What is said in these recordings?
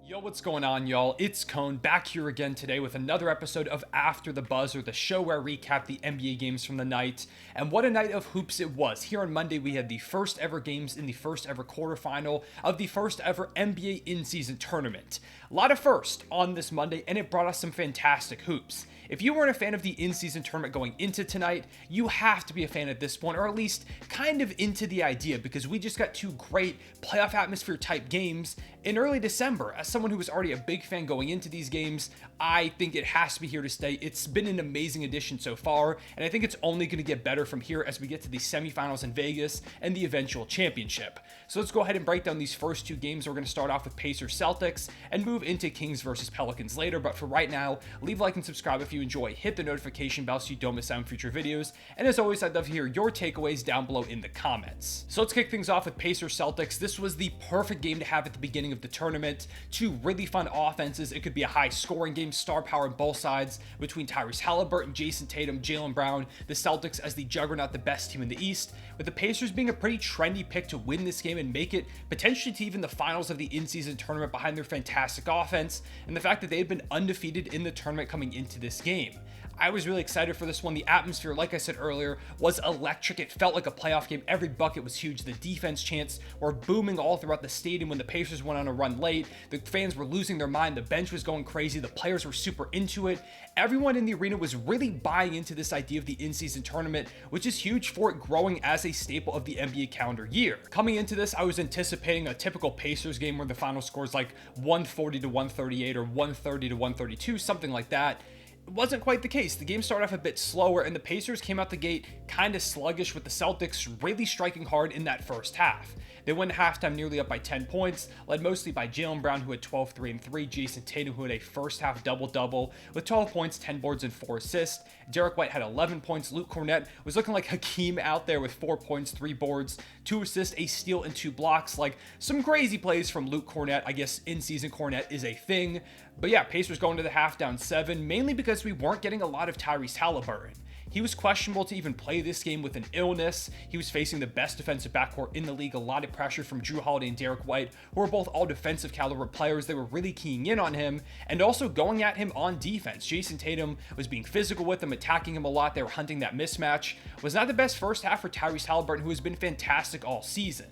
Yo, what's going on, y'all? It's Cone back here again today with another episode of After the Buzzer, the show where I recap the NBA games from the night. And what a night of hoops it was. Here on Monday, we had the first ever games in the first ever quarterfinal of the first ever NBA in-season tournament. A lot of first on this Monday, and it brought us some fantastic hoops. If you weren't a fan of the in-season tournament going into tonight, you have to be a fan at this point, or at least kind of into the idea, because we just got two great playoff atmosphere type games in early December. As someone who was already a big fan going into these games, I think it has to be here to stay. It's been an amazing addition so far, and I think it's only going to get better from here as we get to the semifinals in Vegas and the eventual championship. So let's go ahead and break down these first two games. We're going to start off with Pacers Celtics and move into Kings versus Pelicans later, but for right now, leave a like and subscribe if you enjoy. Hit the notification bell so you don't miss out on future videos, and as always, I'd love to hear your takeaways down below in the comments. So let's kick things off with Pacers Celtics. This was the perfect game to have at the beginning of the tournament. Two really fun offenses. It could be a high scoring game, star power on both sides between Tyrese Haliburton, Jason Tatum, Jaylen Brown, the Celtics as the juggernaut, the best team in the East, with the Pacers being a pretty trendy pick to win this game and make it potentially to even the finals of the in-season tournament behind their fantastic offense, and the fact that they had been undefeated in the tournament coming into this game. I was really excited for this one. The atmosphere, like I said earlier, was electric. It felt like a playoff game. Every bucket was huge. The defense chants were booming all throughout the stadium when the Pacers went on a run late. The fans were losing their mind. The bench was going crazy. The players were super into it. Everyone in the arena was really buying into this idea of the in-season tournament, which is huge for it growing as a staple of the NBA calendar year. Coming into this, I was anticipating a typical Pacers game where the final score is like 140 to 138 or 130 to 132, something like that. It wasn't quite the case. The game started off a bit slower, and the Pacers came out the gate kind of sluggish, with the Celtics really striking hard in that first half. They went halftime nearly up by 10 points, led mostly by Jaylen Brown, who had 12, 3, and 3, Jason Tatum, who had a first half double-double with 12 points, 10 boards, and 4 assists. Derek White had 11 points. Luke Cornett was looking like Hakeem out there with 4 points, 3 boards, 2 assists, a steal, and 2 blocks. Like, some crazy plays from Luke Cornett. I guess in-season Cornett is a thing. But yeah, Pacers going to the half down 7, mainly because we weren't getting a lot of Tyrese Haliburton. He was questionable to even play this game with an illness. He was facing the best defensive backcourt in the league. A lot of pressure from Jrue Holiday and Derek White, who were both all defensive caliber players. They were really keying in on him and also going at him on defense. Jason Tatum was being physical with him, attacking him a lot. They were hunting that mismatch. It was not the best first half for Tyrese Haliburton, who has been fantastic all season.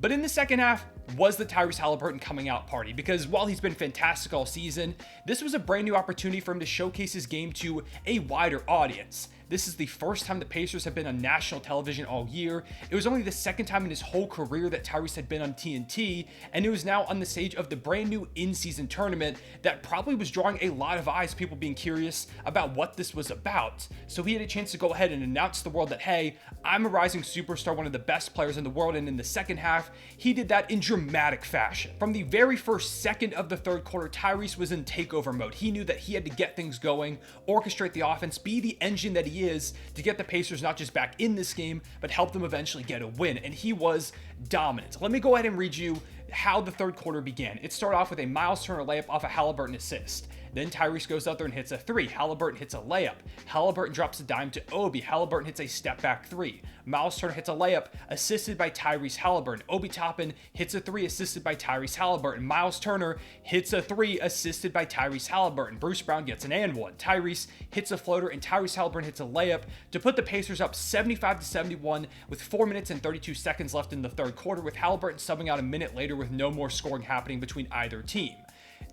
But in the second half was the Tyrese Haliburton coming out party, because while he's been fantastic all season, this was a brand new opportunity for him to showcase his game to a wider audience. This is the first time the Pacers have been on national television all year. It was only the second time in his whole career that Tyrese had been on TNT, and it was now on the stage of the brand new in-season tournament that probably was drawing a lot of eyes, people being curious about what this was about. So he had a chance to go ahead and announce to the world that, hey, I'm a rising superstar, one of the best players in the world, and in the second half, he did that in dramatic fashion. From the very first second of the third quarter, Tyrese was in takeover mode. He knew that he had to get things going, orchestrate the offense, be the engine that he is to get the Pacers not just back in this game, but help them eventually get a win. And he was dominant. Let me go ahead and read you how the third quarter began. It started off with a Miles Turner layup off a Haliburton assist. Then Tyrese goes out there and hits a 3. Haliburton hits a layup. Haliburton drops a dime to Obi. Haliburton hits a step back 3. Miles Turner hits a layup assisted by Tyrese Haliburton. Obi Toppin hits a 3 assisted by Tyrese Haliburton. Miles Turner hits a 3 assisted by Tyrese Haliburton. Bruce Brown gets an and one. Tyrese hits a floater and Tyrese Haliburton hits a layup to put the Pacers up 75-71 with 4 minutes and 32 seconds left in the third quarter, with Haliburton subbing out a minute later with no more scoring happening between either team.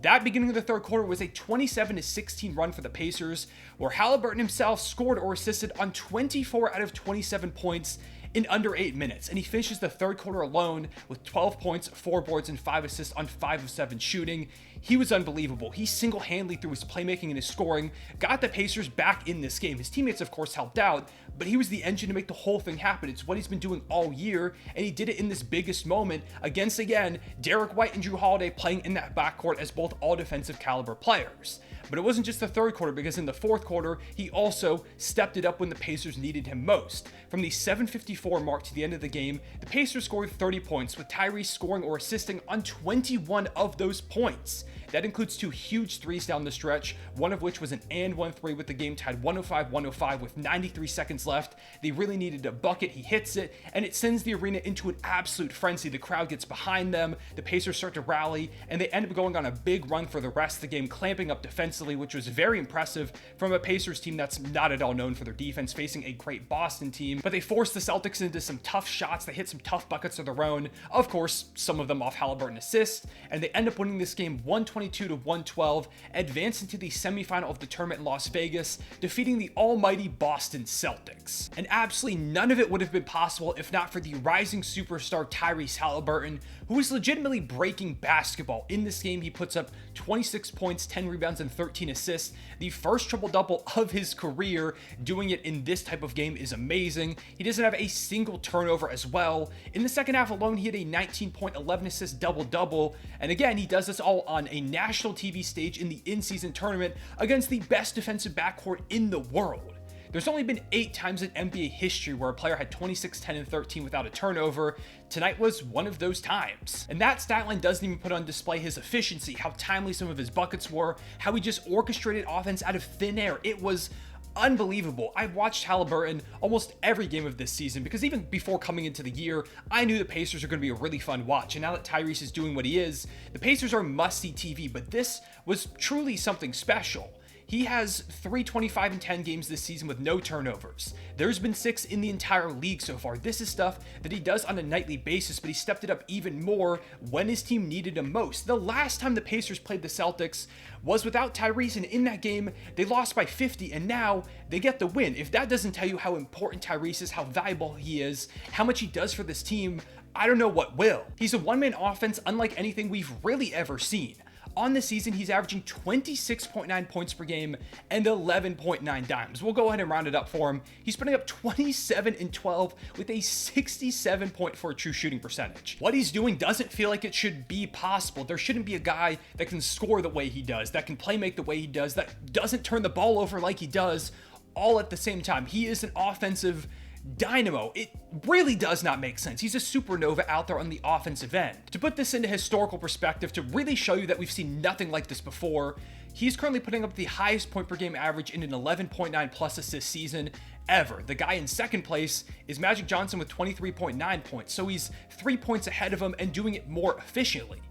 That beginning of the third quarter was a 27-16 run for the Pacers, where Haliburton himself scored or assisted on 24 out of 27 points in under 8 minutes, and he finishes the third quarter alone with 12 points, 4 boards, and 5 assists on 5 of 7 shooting. He was unbelievable. He single-handedly, through his playmaking and his scoring, got the Pacers back in this game. His teammates, of course, helped out, but he was the engine to make the whole thing happen. It's what he's been doing all year, and he did it in this biggest moment against, again, Derek White and Jrue Holiday playing in that backcourt as both all defensive caliber players. But it wasn't just the third quarter, because in the fourth quarter, he also stepped it up when the Pacers needed him most. From the 7:54 mark to the end of the game, the Pacers scored 30 points, with Tyrese scoring or assisting on 21 of those points. That includes 2 huge threes down the stretch, one of which was an and one three with the game tied 105-105 with 93 seconds left. They really needed a bucket. He hits it, and it sends the arena into an absolute frenzy. The crowd gets behind them, the Pacers start to rally, and they end up going on a big run for the rest of the game, clamping up defensively, which was very impressive from a Pacers team that's not at all known for their defense, facing a great Boston team. But they forced the Celtics into some tough shots. They hit some tough buckets of their own, of course, some of them off Haliburton assists, and they end up winning this game 122-112, advancing to the semifinal of the tournament in Las Vegas, defeating the almighty Boston Celtics. And absolutely none of it would have been possible if not for the rising superstar Tyrese Haliburton, who is legitimately breaking basketball. In this game, he puts up 26 points, 10 rebounds, and 13 assists. The first triple-double of his career. Doing it in this type of game is amazing. He doesn't have a single turnover as well. In the second half alone, he had a 19-point, 11-assist double-double. And again, he does this all on a national TV stage in the in-season tournament against the best defensive backcourt in the world. There's only been 8 times in NBA history where a player had 26, 10, and 13 without a turnover. Tonight was one of those times. And that stat line doesn't even put on display his efficiency, how timely some of his buckets were, how he just orchestrated offense out of thin air. It was unbelievable. I've watched Haliburton almost every game of this season because even before coming into the year, I knew the Pacers are going to be a really fun watch. And now that Tyrese is doing what he is, the Pacers are must-see TV, but this was truly something special. He has 3 25-10 games this season with no turnovers. There's been 6 in the entire league so far. This is stuff that he does on a nightly basis, but he stepped it up even more when his team needed him most. The last time the Pacers played the Celtics was without Tyrese, and in that game, they lost by 50, and now they get the win. If that doesn't tell you how important Tyrese is, how valuable he is, how much he does for this team, I don't know what will. He's a one-man offense unlike anything we've really ever seen. On the season, he's averaging 26.9 points per game and 11.9 dimes. We'll go ahead and round it up for him. He's putting up 27 and 12 with a 67.4 true shooting percentage. What he's doing doesn't feel like it should be possible. There shouldn't be a guy that can score the way he does, that can play make the way he does, that doesn't turn the ball over like he does, all at the same time. He is an offensive dynamo. It really does not make sense. He's a supernova out there on the offensive end. To put this into historical perspective, to really show you that we've seen nothing like this before, he's currently putting up the highest point per game average in an 11.9 plus assist season ever. The guy in second place is Magic Johnson with 23.9 points, so he's 3 points ahead of him and doing it more efficiently.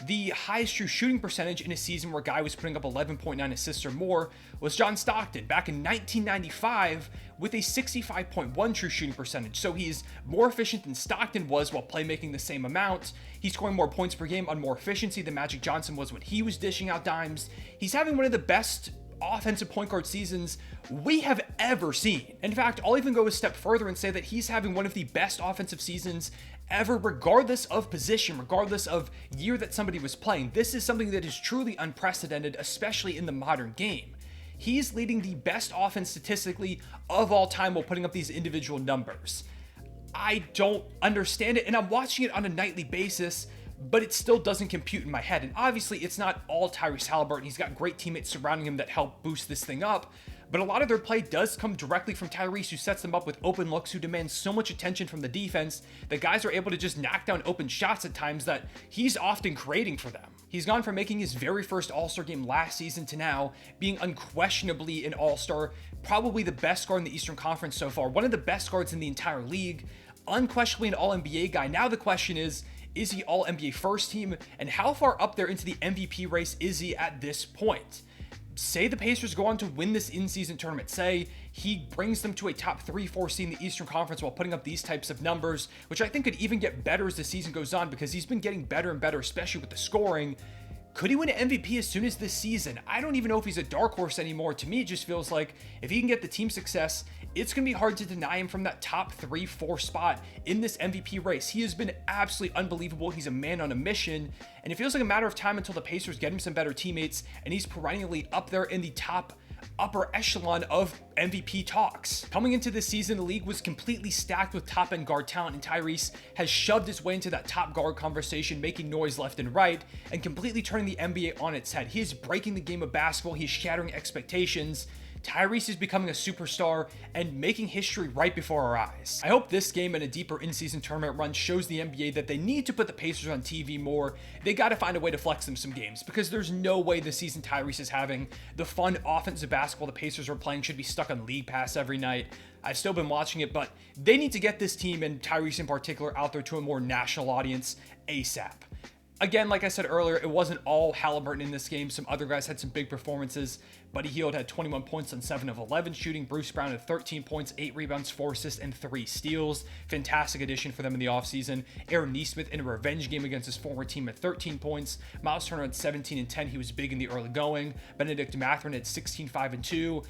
The highest true shooting percentage in a season where a guy was putting up 11.9 assists or more was John Stockton back in 1995 with a 65.1 true shooting percentage. So he's more efficient than Stockton was while playmaking the same amount. He's scoring more points per game on more efficiency than Magic Johnson was when he was dishing out dimes. He's having one of the best offensive point guard seasons we have ever seen. In fact, I'll even go a step further and say that he's having one of the best offensive seasons ever, regardless of position, regardless of year that somebody was playing. This is something that is truly unprecedented, especially in the modern game. He's leading the best offense statistically of all time while putting up these individual numbers. I don't understand it, and I'm watching it on a nightly basis, but it still doesn't compute in my head. And obviously, it's not all Tyrese Haliburton. He's got great teammates surrounding him that help boost this thing up. But a lot of their play does come directly from Tyrese, who sets them up with open looks, who demands so much attention from the defense that guys are able to just knock down open shots at times that he's often creating for them. He's gone from making his very first All-Star game last season to now being unquestionably an All-Star, probably the best guard in the Eastern Conference so far, one of the best guards in the entire league, unquestionably an All-NBA guy. Now the question is he All-NBA first team, and how far up there into the MVP race is he at this point? Say the Pacers go on to win this in-season tournament. Say he brings them to a top 3-4 seed in the Eastern Conference while putting up these types of numbers, which I think could even get better as the season goes on because he's been getting better and better, especially with the scoring. Could he win an MVP as soon as this season? I don't even know if he's a dark horse anymore. To me, it just feels like if he can get the team success, it's going to be hard to deny him from that top 3-4 spot in this MVP race. He has been absolutely unbelievable. He's a man on a mission, and it feels like a matter of time until the Pacers get him some better teammates, and he's perennially up there in the upper echelon of MVP talks. Coming into this season, the league was completely stacked with top-end guard talent, and Tyrese has shoved his way into that top guard conversation, making noise left and right, and completely turning the NBA on its head. He is breaking the game of basketball. He's shattering expectations. Tyrese is becoming a superstar and making history right before our eyes. I hope this game and a deeper in-season tournament run shows the NBA that they need to put the Pacers on TV more. They got to find a way to flex them some games, because there's no way this season Tyrese is having. The fun offensive basketball the Pacers are playing should be stuck on League Pass every night. I've still been watching it, but they need to get this team, and Tyrese in particular, out there to a more national audience ASAP. Again, like I said earlier, it wasn't all Haliburton in this game. Some other guys had some big performances. Buddy Hield had 21 points on 7 of 11 shooting. Bruce Brown had 13 points, 8 rebounds, 4 assists, and 3 steals. Fantastic addition for them in the offseason. Aaron Nesmith in a revenge game against his former team at 13 points. Miles Turner had 17 and 10. He was big in the early going. Benedict Mathurin had 16, 5 and 2.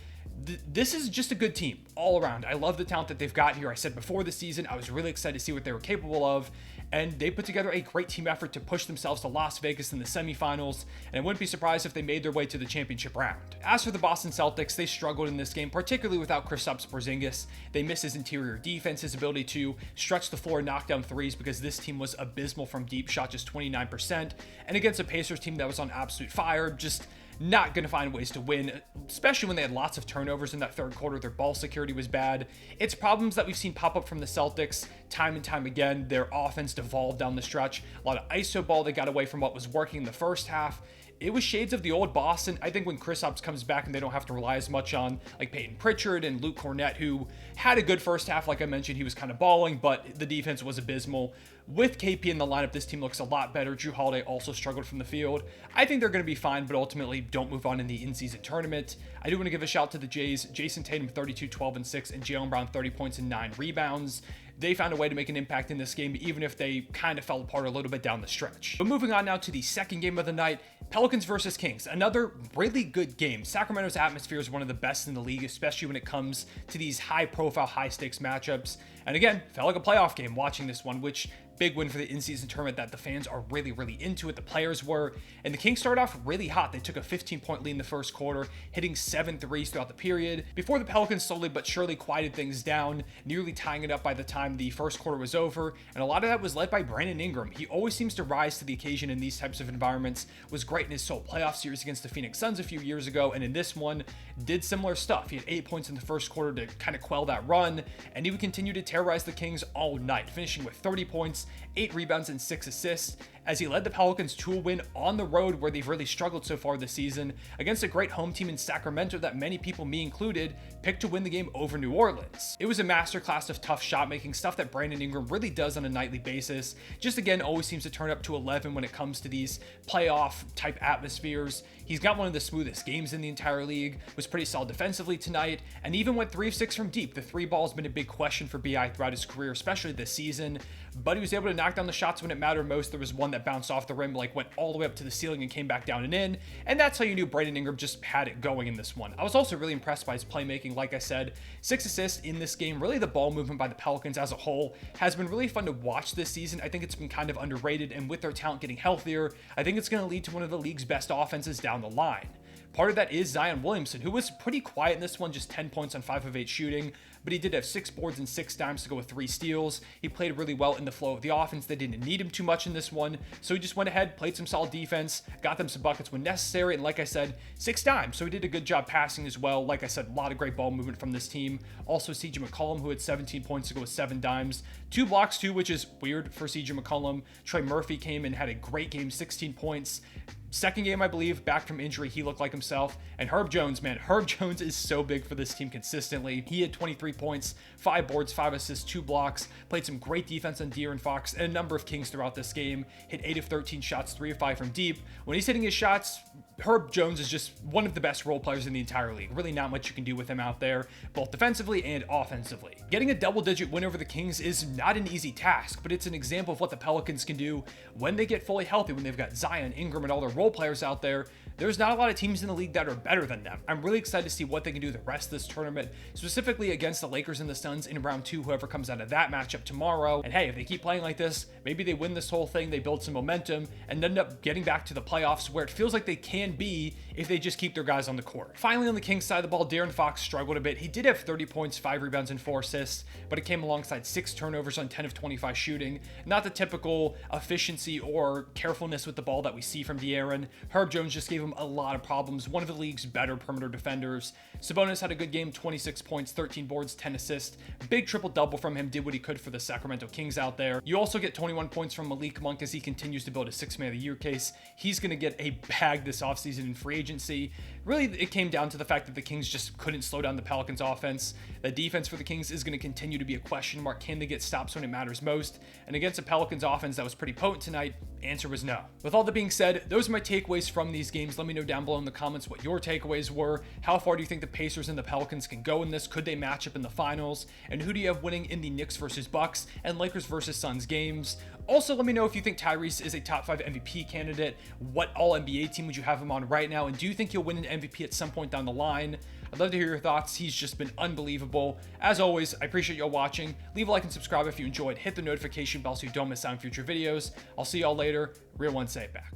This is just a good team all around. I love the talent that they've got here. I said before the season, I was really excited to see what they were capable of, and they put together a great team effort to push themselves to Las Vegas in the semifinals, and I wouldn't be surprised if they made their way to the championship round. As for the Boston Celtics, they struggled in this game, particularly without Kristaps Porzingis. They missed his interior defense, his ability to stretch the floor and knock down threes, because this team was abysmal from deep, shot just 29%, and against a Pacers team that was on absolute fire, just not going to find ways to win, especially when they had lots of turnovers in that third quarter. Their ball security was bad. It's problems that we've seen pop up from the Celtics time and time again. Their offense devolved down the stretch. A lot of ISO ball. They got away from what was working in the first half. It was shades of the old Boston. I think when Kristaps comes back and they don't have to rely as much on like Peyton Pritchard and Luke Cornett, who had a good first half, like I mentioned, he was kind of balling, but the defense was abysmal. With KP in the lineup, this team looks a lot better. Jrue Holiday also struggled from the field. I think they're going to be fine, but ultimately don't move on in the in-season tournament. I do want to give a shout to the Jays. Jason Tatum, 32, 12, and 6, and Jaylen Brown, 30 points and 9 rebounds. They found a way to make an impact in this game, even if they kind of fell apart a little bit down the stretch. But moving on now to the second game of the night, Pelicans versus Kings. Another really good game. Sacramento's atmosphere is one of the best in the league, especially when it comes to these high-profile, high-stakes matchups. And again, felt like a playoff game watching this one, which big win for the in-season tournament that the fans are really, really into it. The players were, and the Kings started off really hot. They took a 15-point lead in the first quarter, hitting 7 threes throughout the period, before the Pelicans slowly but surely quieted things down, nearly tying it up by the time the first quarter was over, and a lot of that was led by Brandon Ingram. He always seems to rise to the occasion in these types of environments, was great in his sole playoff series against the Phoenix Suns a few years ago, and in this one, did similar stuff. He had 8 points in the first quarter to kind of quell that run, and he would continue to terrorize the Kings all night, finishing with 30 points, 8 rebounds, and 6 assists, as he led the Pelicans to a win on the road where they've really struggled so far this season against a great home team in Sacramento that many people, me included, picked to win the game over New Orleans. It was a masterclass of tough shot making, stuff that Brandon Ingram really does on a nightly basis. Just again, always seems to turn up to 11 when it comes to these playoff type atmospheres. He's got one of the smoothest games in the entire league, was pretty solid defensively tonight, and even went 3 of 6 from deep. The 3 ball has been a big question for BI throughout his career, especially this season, but he was able to knock down the shots when it mattered most. There was one that bounced off the rim, like went all the way up to the ceiling and came back down and in, and that's how you knew Brandon Ingram just had it going in this one. I was also really impressed by his playmaking. Like I said, 6 assists in this game. Really, the ball movement by the Pelicans as a whole has been really fun to watch this season. I think it's been kind of underrated, and with their talent getting healthier, I think it's going to lead to one of the league's best offenses down the line. Part of that is Zion Williamson, who was pretty quiet in this one, just 10 points on 5 of 8 shooting, but he did have 6 boards and 6 dimes to go with 3 steals. He played really well in the flow of the offense. They didn't need him too much in this one, so he just went ahead, played some solid defense, got them some buckets when necessary, and like I said, 6 dimes, so he did a good job passing as well. Like I said, a lot of great ball movement from this team. Also, CJ McCollum, who had 17 points to go with 7 dimes, 2 blocks too, which is weird for CJ McCollum. Trey Murphy came and had a great game, 16 points. Second game, I believe, back from injury, he looked like himself. And Herb Jones, man, Herb Jones is so big for this team consistently. He had 23 points, 5 boards, 5 assists, 2 blocks, played some great defense on De'Aaron Fox and a number of Kings throughout this game. Hit 8 of 13 shots, 3 of 5 from deep. When he's hitting his shots, Herb Jones is just one of the best role players in the entire league. Really not much you can do with him out there, both defensively and offensively. Getting a double-digit win over the Kings is not an easy task, but it's an example of what the Pelicans can do when they get fully healthy, when they've got Zion, Ingram, and all their role players out there. There's not a lot of teams in the league that are better than them. I'm really excited to see what they can do the rest of this tournament, specifically against the Lakers and the Suns in round 2, whoever comes out of that matchup tomorrow. And hey, if they keep playing like this, maybe they win this whole thing, they build some momentum, and end up getting back to the playoffs where it feels like they can be if they just keep their guys on the court. Finally, on the Kings side of the ball, De'Aaron Fox struggled a bit. He did have 30 points, 5 rebounds, and 4 assists, but it came alongside 6 turnovers on 10 of 25 shooting. Not the typical efficiency or carefulness with the ball that we see from De'Aaron. Herb Jones just gave him him a lot of problems. One of the league's better perimeter defenders. Sabonis had a good game, 26 points, 13 boards, 10 assists. Big triple-double from him, did what he could for the Sacramento Kings out there. You also get 21 points from Malik Monk as he continues to build a Sixth Man of the Year case. He's going to get a bag this offseason in free agency. Really, it came down to the fact that the Kings just couldn't slow down the Pelicans offense. The defense for the Kings is going to continue to be a question mark. Can they get stops when it matters most? And against a Pelicans offense that was pretty potent tonight, answer was no. With all that being said, those are my takeaways from these games. Let me know down below in the comments what your takeaways were. How far do you think the Pacers and the Pelicans can go in this? Could they match up in the finals? And who do you have winning in the Knicks versus Bucks and Lakers versus Suns games? Also, let me know if you think Tyrese is a top 5 MVP candidate. What all-NBA team would you have him on right now? And do you think he'll win an MVP at some point down the line? I'd love to hear your thoughts. He's just been unbelievable. As always, I appreciate y'all watching. Leave a like and subscribe if you enjoyed. Hit the notification bell so you don't miss out on future videos. I'll see y'all later. Real One, say it back.